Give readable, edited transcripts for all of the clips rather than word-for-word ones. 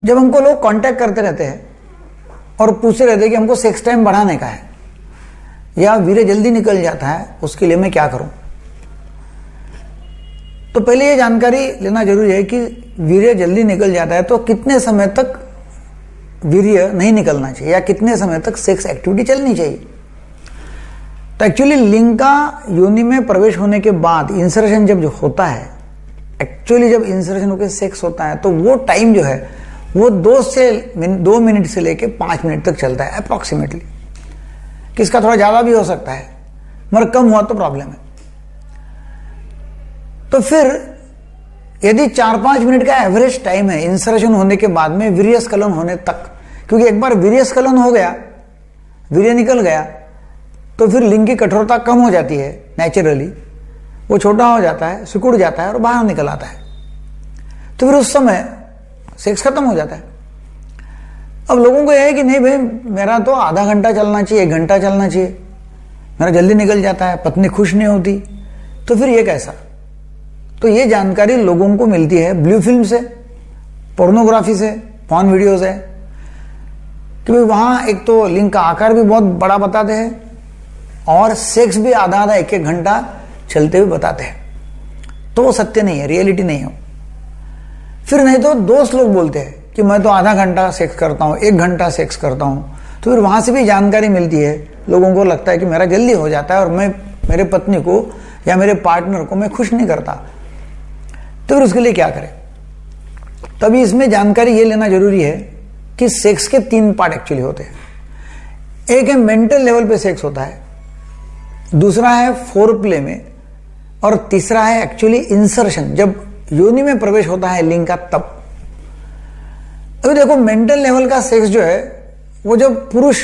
जब हमको लोग कांटेक्ट करते रहते हैं और पूछते रहते हैं कि हमको सेक्स टाइम बढ़ाने का है या वीर्य जल्दी निकल जाता है, उसके लिए मैं क्या करूं, तो पहले ये जानकारी लेना जरूरी है कि वीर्य जल्दी निकल जाता है तो कितने समय तक वीर्य नहीं निकलना चाहिए या कितने समय तक सेक्स एक्टिविटी चलनी चाहिए। तो एक्चुअली लिंग का योनि में प्रवेश होने के बाद इंसर्शन जब जो होता है, एक्चुअली जब इंसर्शन होकर सेक्स होता है तो वो टाइम जो है वो 2 मिनट से लेके 5 मिनट तक चलता है अप्रॉक्सीमेटली। किसका थोड़ा ज्यादा भी हो सकता है, मगर कम हुआ तो प्रॉब्लम है। तो फिर यदि 4-5 मिनट का एवरेज टाइम है इंसर्शन होने के बाद में वीर्यस्खलन होने तक, क्योंकि एक बार वीर्यस्खलन हो गया, वीर्य निकल गया, तो फिर लिंग की कठोरता कम हो जाती है नेचुरली, वो छोटा हो जाता है, सिकुड़ जाता है और बाहर निकल आता है। तो फिर उस समय सेक्स खत्म हो जाता है। अब लोगों को यह है कि नहीं भाई मेरा तो आधा घंटा चलना चाहिए, 1 घंटा चलना चाहिए, मेरा जल्दी निकल जाता है, पत्नी खुश नहीं होती, तो फिर ये कैसा। तो ये जानकारी लोगों को मिलती है ब्लू फिल्म से, पोर्नोग्राफी से, पॉर्न वीडियो से, कि भाई वहां एक तो लिंग का आकार भी बहुत बड़ा बताते हैं और सेक्स भी आधा 1-1 घंटा चलते हुए बताते हैं। तो वो सत्य नहीं है, रियलिटी नहीं है। फिर नहीं तो दोस्त लोग बोलते हैं कि मैं तो आधा घंटा सेक्स करता हूं, 1 घंटा सेक्स करता हूं, तो फिर वहां से भी जानकारी मिलती है। लोगों को लगता है कि मेरा जल्दी हो जाता है और मैं मेरे पत्नी को या मेरे पार्टनर को मैं खुश नहीं करता, तो फिर उसके लिए क्या करें। तभी इसमें जानकारी ये लेना जरूरी है कि सेक्स के 3 पार्ट एक्चुअली होते हैं। एक है मेंटल लेवल पे सेक्स होता है, दूसरा है फोरप्ले में, और तीसरा है एक्चुअली इंसर्शन, जब योनि में प्रवेश होता है लिंग का तब। अभी देखो मेंटल लेवल का सेक्स जो है वो जब पुरुष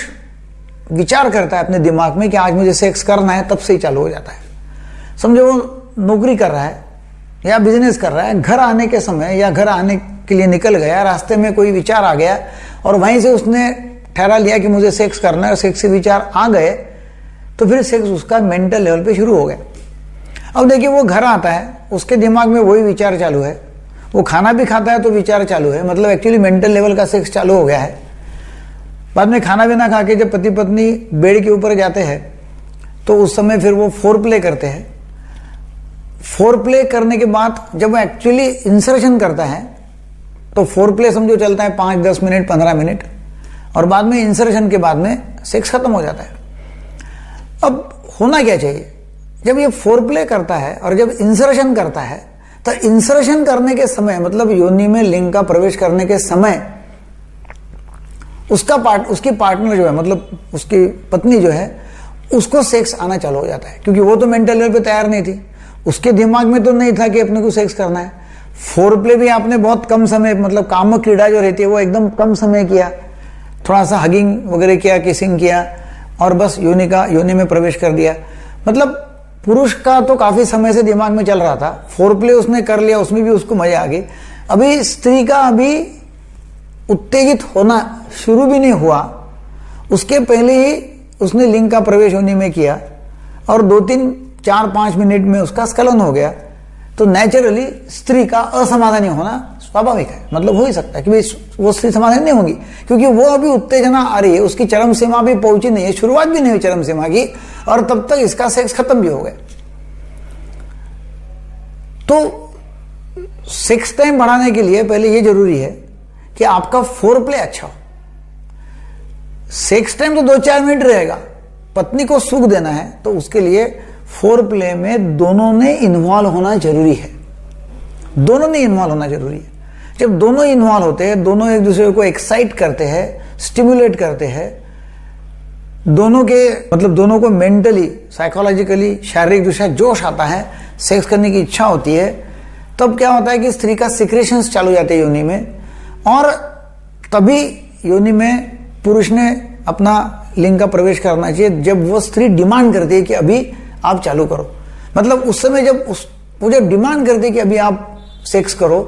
विचार करता है अपने दिमाग में कि आज मुझे सेक्स करना है, तब से ही चालू हो जाता है। समझो वो नौकरी कर रहा है या बिजनेस कर रहा है, घर आने के समय या घर आने के लिए निकल गया, रास्ते में कोई विचार आ गया और वहीं से उसने ठहरा लिया कि मुझे सेक्स करना है और सेक्स के विचार आ गए, तो फिर सेक्स उसका मेंटल लेवल पे शुरू हो गया। अब देखिए वो घर आता है, उसके दिमाग में वही विचार चालू है, वो खाना भी खाता है तो विचार चालू है, मतलब एक्चुअली मेंटल लेवल का सेक्स चालू हो गया है। बाद में खाना भी ना खा के जब पति पत्नी बेड के ऊपर जाते हैं तो उस समय फिर वो फोरप्ले करते हैं। फोरप्ले करने के बाद जब वो एक्चुअली इंसर्शन करता है तो फोरप्ले समझो चलता है 5-10 मिनट, 15 मिनट, और बाद में इंसर्शन के बाद में सेक्स खत्म हो जाता है। अब होना क्या चाहिए, जब ये फोरप्ले करता है और जब इंसर्शन करता है, तो इंसर्शन करने के समय मतलब योनि में लिंग का प्रवेश करने के समय उसकी पार्टनर जो है, मतलब उसकी पत्नी जो है, उसको सेक्स आना चालू हो जाता है, क्योंकि वो तो मेंटल लेवल पे तैयार नहीं थी, उसके दिमाग में तो नहीं था कि अपने को सेक्स करना है। फोरप्ले भी आपने बहुत कम समय, मतलब कामुक क्रीड़ा जो रहती है वो एकदम कम समय किया, थोड़ा सा हगिंग वगैरह किया, किसिंग किया और बस योनि में प्रवेश कर दिया। मतलब पुरुष का तो काफी समय से दिमाग में चल रहा था, फोरप्ले उसने कर लिया, उसमें भी उसको मजा आ गई। अभी स्त्री का अभी उत्तेजित होना शुरू भी नहीं हुआ, उसके पहले ही उसने लिंग का प्रवेश योनि में किया और 2-3-4-5 मिनट में उसका स्खलन हो गया, तो नेचुरली स्त्री का असमाधानी होना स्वाभाविक है। मतलब हो ही सकता है कि वो स्त्री समाधान नहीं होगी, क्योंकि वो अभी उत्तेजना आ रही है, उसकी चरम सीमा भी पहुंची नहीं है, शुरुआत भी नहीं हुई चरम सीमा की, और तब तक इसका सेक्स खत्म भी हो गया। तो सेक्स टाइम बढ़ाने के लिए पहले ये जरूरी है कि आपका फोरप्ले अच्छा हो। सेक्स टाइम तो 2-4 मिनट रहेगा, पत्नी को सुख देना है तो उसके लिए फोरप्ले में दोनों ने इन्वॉल्व होना जरूरी है। दोनों ने इन्वॉल्व होना जरूरी है। जब दोनों इन्वॉल्व होते हैं, दोनों एक दूसरे को एक्साइट करते हैं, स्टिमुलेट करते हैं, दोनों को मेंटली, साइकोलॉजिकली, शारीरिक दृष्टि जोश आता है, सेक्स करने की इच्छा होती है, तब क्या होता है कि स्त्री का सिक्रेशंस चालू हो जाते हैं योनि में, और तभी योनि में पुरुष ने अपना लिंग का प्रवेश करना चाहिए जब वो स्त्री डिमांड करती है कि अभी आप चालू करो। मतलब उस समय जब वो जब डिमांड करती है कि अभी आप सेक्स करो,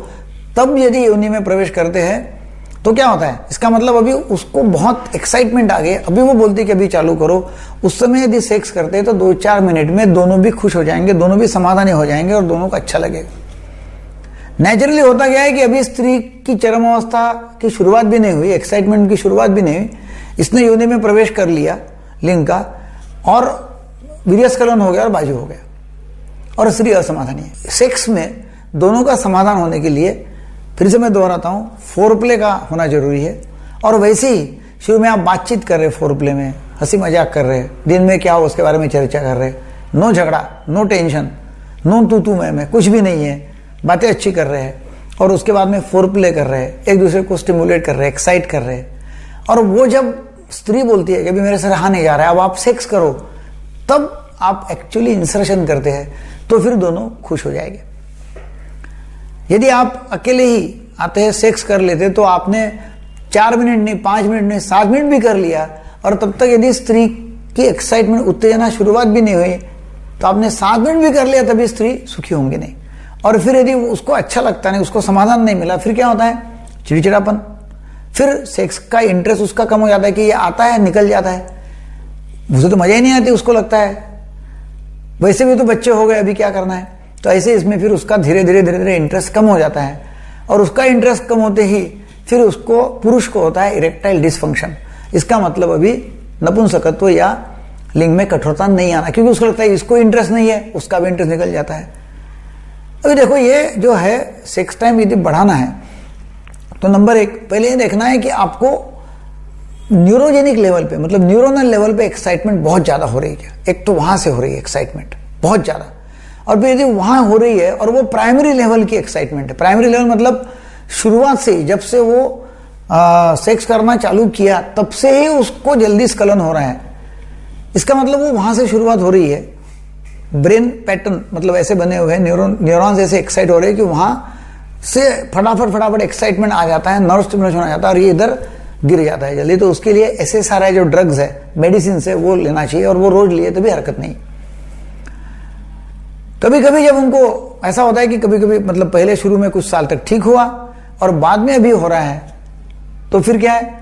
तब यदि योनि में प्रवेश करते हैं तो क्या होता है, इसका मतलब अभी उसको बहुत एक्साइटमेंट आ गई, अभी वो बोलती है कि अभी चालू करो। उस समय यदि सेक्स करते हैं तो 2-4 मिनट में दोनों भी खुश हो जाएंगे, दोनों भी समाधानी हो जाएंगे और दोनों को अच्छा लगेगा। नेचुरली होता क्या है कि अभी स्त्री की चरम अवस्था की शुरुआत भी नहीं हुई, एक्साइटमेंट की शुरुआत भी नहीं हुई, इसने योनि में प्रवेश कर लिया लिंग का, और वीर्यस्खलन हो गया और बाजू हो गया, और स्त्री असमाधानी है। सेक्स में दोनों का समाधान होने के लिए, फिर से मैं दोहराता हूं, फोरप्ले का होना जरूरी है। और वैसे ही शुरू में आप बातचीत कर रहे, फोरप्ले में हंसी मजाक कर रहे, दिन में क्या हो उसके बारे में चर्चा कर रहे, नो झगड़ा, नो टेंशन, नो तू मैं, कुछ भी नहीं है, बातें अच्छी कर रहे हैं, और उसके बाद में फोरप्ले कर रहे हैं, एक दूसरे को स्टिमुलेट कर रहे हैं, एक्साइट कर रहे हैं। और वो जब स्त्री बोलती है कि अभी मेरे से रहा नहीं जा रहा है, अब आप सेक्स करो, तब आप एक्चुअली इंसर्शन करते हैं, तो फिर दोनों खुश हो जाएंगे। यदि आप अकेले ही आते हैं, सेक्स कर लेते, तो आपने 4 मिनट नहीं, 5 मिनट नहीं, 7 मिनट भी कर लिया, और तब तक यदि स्त्री की एक्साइटमेंट, उत्तेजना शुरुआत भी नहीं हुई, तो आपने 7 मिनट भी कर लिया, तभी स्त्री सुखी होंगी नहीं। और फिर यदि उसको अच्छा लगता नहीं, उसको समाधान नहीं मिला, फिर क्या होता है? चिड़चिड़ापन, फिर सेक्स का इंटरेस्ट उसका कम हो जाता है कि ये आता है निकल जाता है, मुझे तो मजा ही नहीं आती, उसको लगता है वैसे भी तो बच्चे हो गए, अभी क्या करना है। तो ऐसे इसमें फिर उसका धीरे धीरे इंटरेस्ट कम हो जाता है, और उसका इंटरेस्ट कम होते ही फिर उसको, पुरुष को होता है इरेक्टाइल डिसफंक्शन। इसका मतलब अभी नपुंसकत्व या लिंग में कठोरता नहीं आना, क्योंकि उसको लगता है इसको इंटरेस्ट नहीं है, उसका भी इंटरेस्ट निकल जाता है। अभी देखो, ये जो है सेक्स टाइम यदि बढ़ाना है, तो नंबर 1 पहले ये देखना है कि आपको न्यूरोजेनिक लेवल पे, मतलब न्यूरोनल लेवल पे एक्साइटमेंट बहुत ज्यादा हो रही है। एक तो वहां से हो रही है एक्साइटमेंट बहुत ज्यादा, और फिर यदि वहां हो रही है और वो प्राइमरी लेवल की एक्साइटमेंट है, प्राइमरी लेवल मतलब शुरुआत से ही, जब से वो सेक्स करना चालू किया तब से ही उसको जल्दी स्खलन हो रहा है, इसका मतलब वो वहां से शुरुआत हो रही है। ब्रेन पैटर्न मतलब ऐसे बने हुए हैं, न्यूरॉन्स ऐसे एक्साइट हो रहे हैं कि वहां से फटाफट एक्साइटमेंट आ जाता है, नर्व स्टिमुलेशन आ जाता है, और ये इधर गिर जाता है जल्दी। तो उसके लिए SSRI जो ड्रग्स है, मेडिसिन है, वो लेना चाहिए, और वो रोज लिए तभी हरकत नहीं। कभी कभी जब उनको ऐसा होता है कि कभी कभी मतलब पहले शुरू में कुछ साल तक ठीक हुआ और बाद में अभी हो रहा है, तो फिर क्या है,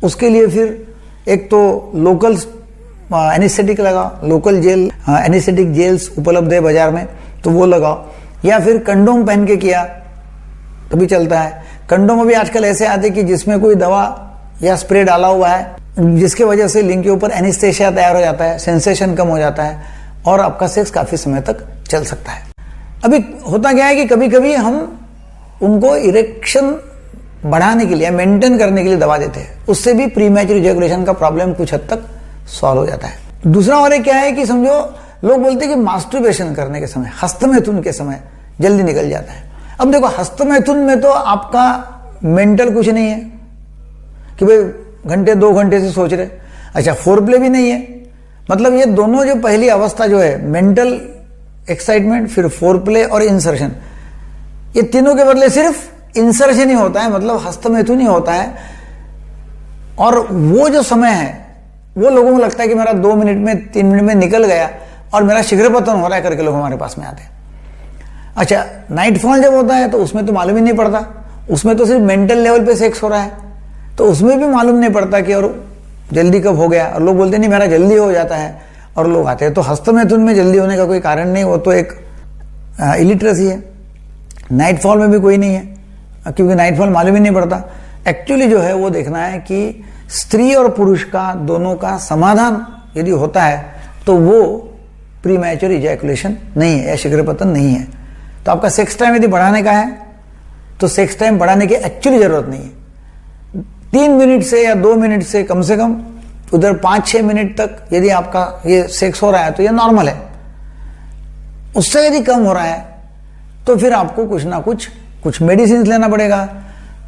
उसके लिए फिर एक तो लोकल एनेस्थेटिक लगाओ, लोकल जेल, एनेस्थेटिक जेल्स उपलब्ध है बाजार में, तो वो लगाओ, या फिर कंडोम पहन के किया तभी चलता है। कंडोम अभी आजकल ऐसे आते कि जिसमें कोई दवा या स्प्रे डाला हुआ है, जिसके वजह से लिंग के ऊपर एनेस्थेशिया तैयार हो जाता है, सेंसेशन कम हो जाता है, और आपका सेक्स काफी समय तक चल सकता है। अभी होता क्या है कि कभी कभी हम उनको इरेक्शन बढ़ाने के लिए, मेंटेन करने के लिए दवा देते हैं, उससे भी प्रीमैच्योर इजैकुलेशन का प्रॉब्लम कुछ हद तक सॉल्व हो जाता है। दूसरा और क्या है कि समझो, लोग बोलते हैं कि मास्टरबेशन करने के समय, हस्तमैथुन के समय जल्दी निकल जाता है। अब देखो, हस्तमैथुन में तो आपका मेंटल कुछ नहीं है कि भाई घंटे 2 घंटे से सोच रहे, अच्छा फोरप्ले भी नहीं है, मतलब ये दोनों जो पहली अवस्था जो है, मेंटल एक्साइटमेंट, फिर फोरप्ले और इंसर्शन, ये तीनों के बदले सिर्फ इंसर्शन ही होता है, मतलब हस्तमैथुन ही होता है। और वो जो समय है, वो लोगों को लगता है कि मेरा 2 मिनट में 3 मिनट में निकल गया और मेरा शीघ्रपतन हो रहा है करके लोग हमारे पास में आते हैं। अच्छा, नाइटफॉल जब होता है तो उसमें तो मालूम ही नहीं पड़ता, उसमें तो सिर्फ मेंटल लेवल पे सेक्स हो रहा है, तो उसमें भी मालूम नहीं पड़ता कि और जल्दी कब हो गया, और लोग बोलते नहीं मेरा जल्दी हो जाता है, और लोग आते हैं। तो हस्तमैथुन में जल्दी होने का कोई कारण नहीं, वो तो एक इलिटरेसी है। नाइटफॉल में भी कोई नहीं है, क्योंकि नाइटफॉल मालूम ही नहीं पड़ता। एक्चुअली जो है वो देखना है कि स्त्री और पुरुष का दोनों का समाधान यदि होता है तो वो प्रीमैच्योर इजैकुलेशन नहीं है या शीघ्रपतन नहीं है। तो आपका सेक्स टाइम यदि बढ़ाने का है तो सेक्स टाइम बढ़ाने की एक्चुअली जरूरत नहीं है। 3 मिनट से या 2 मिनट से कम उधर 5-6 मिनट तक यदि आपका ये सेक्स हो रहा है तो ये नॉर्मल है। उससे यदि कम हो रहा है तो फिर आपको कुछ मेडिसिन लेना पड़ेगा,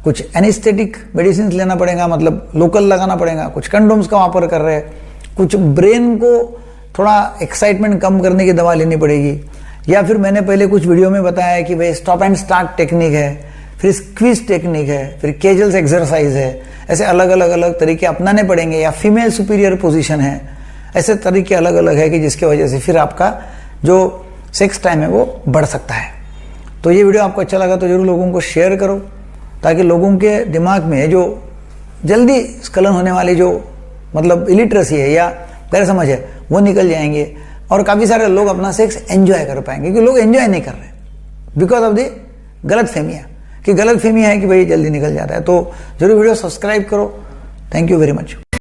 कुछ एनेस्थेटिक मेडिसिन लेना पड़ेगा, मतलब लोकल लगाना पड़ेगा, कुछ कंडोम्स का वापर कर रहे हैं, कुछ ब्रेन को थोड़ा एक्साइटमेंट कम करने की दवा लेनी पड़ेगी, या फिर मैंने पहले कुछ वीडियो में बताया कि भाई स्टॉप एंड स्टार्ट टेक्निक है, फिर स्क्वीज टेक्निक है, फिर केजल्स एक्सरसाइज है, ऐसे अलग अलग तरीके अपनाने पड़ेंगे, या फीमेल सुपीरियर पोजीशन है, ऐसे तरीके अलग अलग है कि जिसकी वजह से फिर आपका जो सेक्स टाइम है वो बढ़ सकता है। तो ये वीडियो आपको अच्छा लगा तो जरूर लोगों को शेयर करो, ताकि लोगों के दिमाग में जो जल्दी स्खलन होने वाली जो मतलब इलिटरेसी है या गैर समझ है वो निकल जाएंगे, और काफी सारे लोग अपना सेक्स एंजॉय कर पाएंगे, क्योंकि लोग एंजॉय नहीं कर रहे बिकॉज ऑफ द गलत फहमियाँ, कि गलत फहमियाँ है कि भाई जल्दी निकल जाता है। तो जरूर वीडियो सब्सक्राइब करो। Thank you very much.